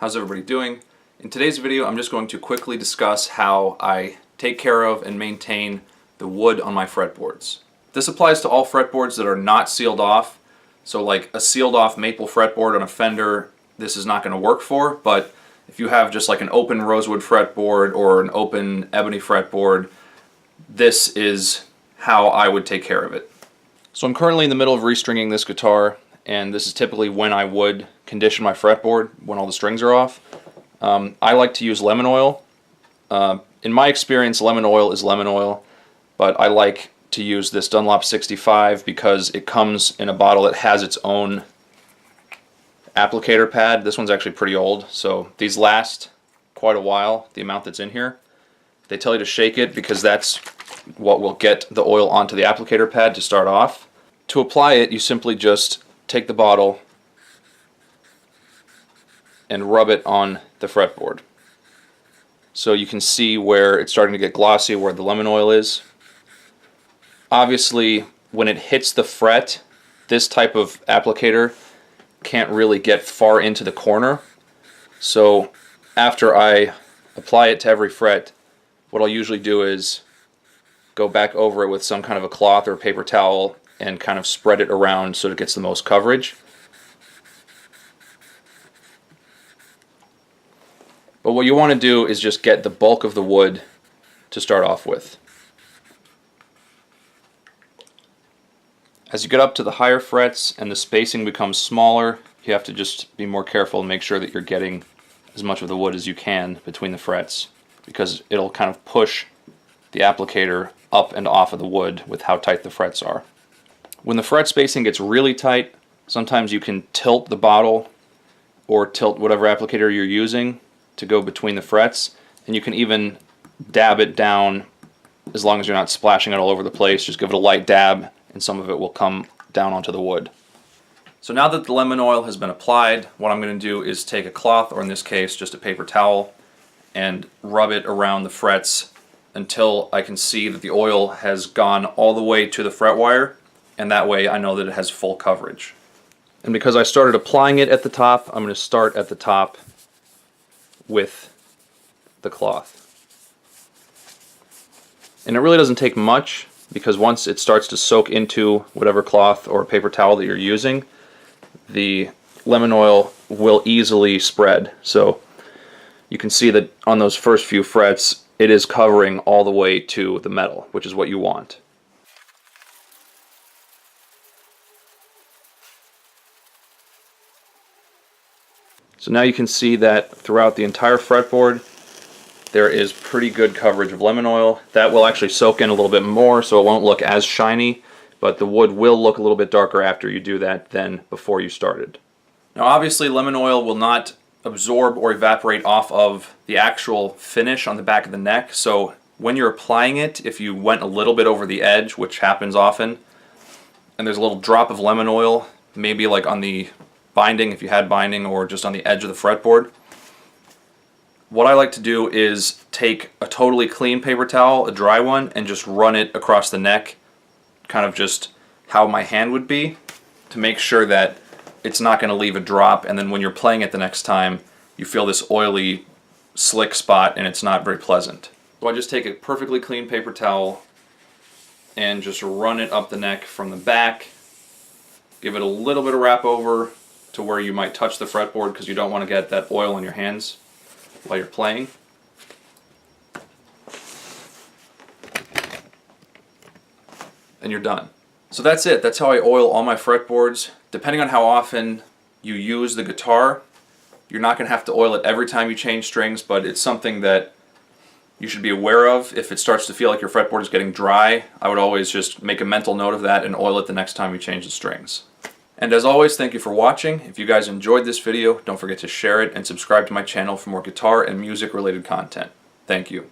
How's everybody doing? In today's video, I'm just going to quickly discuss how I take care of and maintain the wood on my fretboards. This applies to all fretboards that are not sealed off. So like a sealed off maple fretboard on a Fender, this is not going to work for, but if you have just like an open rosewood fretboard or an open ebony fretboard, this is how I would take care of it. So I'm currently in the middle of restringing this guitar, and this is typically when I would condition my fretboard, when all the strings are off. I like to use lemon oil. In my experience, lemon oil is lemon oil, but I like to use this Dunlop 65 because it comes in a bottle that has its own applicator pad. This one's actually pretty old, so these last quite a while, the amount that's in here. They tell you to shake it because that's what will get the oil onto the applicator pad to start off. To apply it, you simply just take the bottle and rub it on the fretboard. So you can see where it's starting to get glossy, where the lemon oil is. Obviously, when it hits the fret, this type of applicator can't really get far into the corner. So after I apply it to every fret, what I'll usually do is go back over it with some kind of a cloth or a paper towel and kind of spread it around so it gets the most coverage. But what you want to do is just get the bulk of the wood to start off with. As you get up to the higher frets and the spacing becomes smaller, you have to just be more careful and make sure that you're getting as much of the wood as you can between the frets, because it'll kind of push the applicator up and off of the wood with how tight the frets are. When the fret spacing gets really tight, sometimes you can tilt the bottle or tilt whatever applicator you're using to go between the frets, and you can even dab it down as long as you're not splashing it all over the place. Just give it a light dab and some of it will come down onto the wood. So now that the lemon oil has been applied, what I'm going to do is take a cloth, or in this case just a paper towel, and rub it around the frets until I can see that the oil has gone all the way to the fret wire, and that way I know that it has full coverage. And because I started applying it at the top, I'm going to start at the top with the cloth. And it really doesn't take much, because once it starts to soak into whatever cloth or paper towel that you're using, the lemon oil will easily spread. So you can see that on those first few frets, it is covering all the way to the metal, which is what you want. So now you can see that throughout the entire fretboard, there is pretty good coverage of lemon oil. That will actually soak in a little bit more, so it won't look as shiny, but the wood will look a little bit darker after you do that than before you started. Now obviously lemon oil will not absorb or evaporate off of the actual finish on the back of the neck, so when you're applying it, if you went a little bit over the edge, which happens often, and there's a little drop of lemon oil, maybe like on the binding if you had binding, or just on the edge of the fretboard, what I like to do is take a totally clean paper towel, a dry one, and just run it across the neck, kind of just how my hand would be, to make sure that it's not going to leave a drop, and then when you're playing it the next time, you feel this oily, slick spot, and it's not very pleasant. So I just take a perfectly clean paper towel and just run it up the neck from the back, give it a little bit of wrap over to where you might touch the fretboard, because you don't want to get that oil on your hands while you're playing. And you're done. So that's it. That's how I oil all my fretboards. Depending on how often you use the guitar, you're not going to have to oil it every time you change strings, but it's something that you should be aware of. If it starts to feel like your fretboard is getting dry, I would always just make a mental note of that and oil it the next time you change the strings. And as always, thank you for watching. If you guys enjoyed this video, don't forget to share it and subscribe to my channel for more guitar and music related content. Thank you.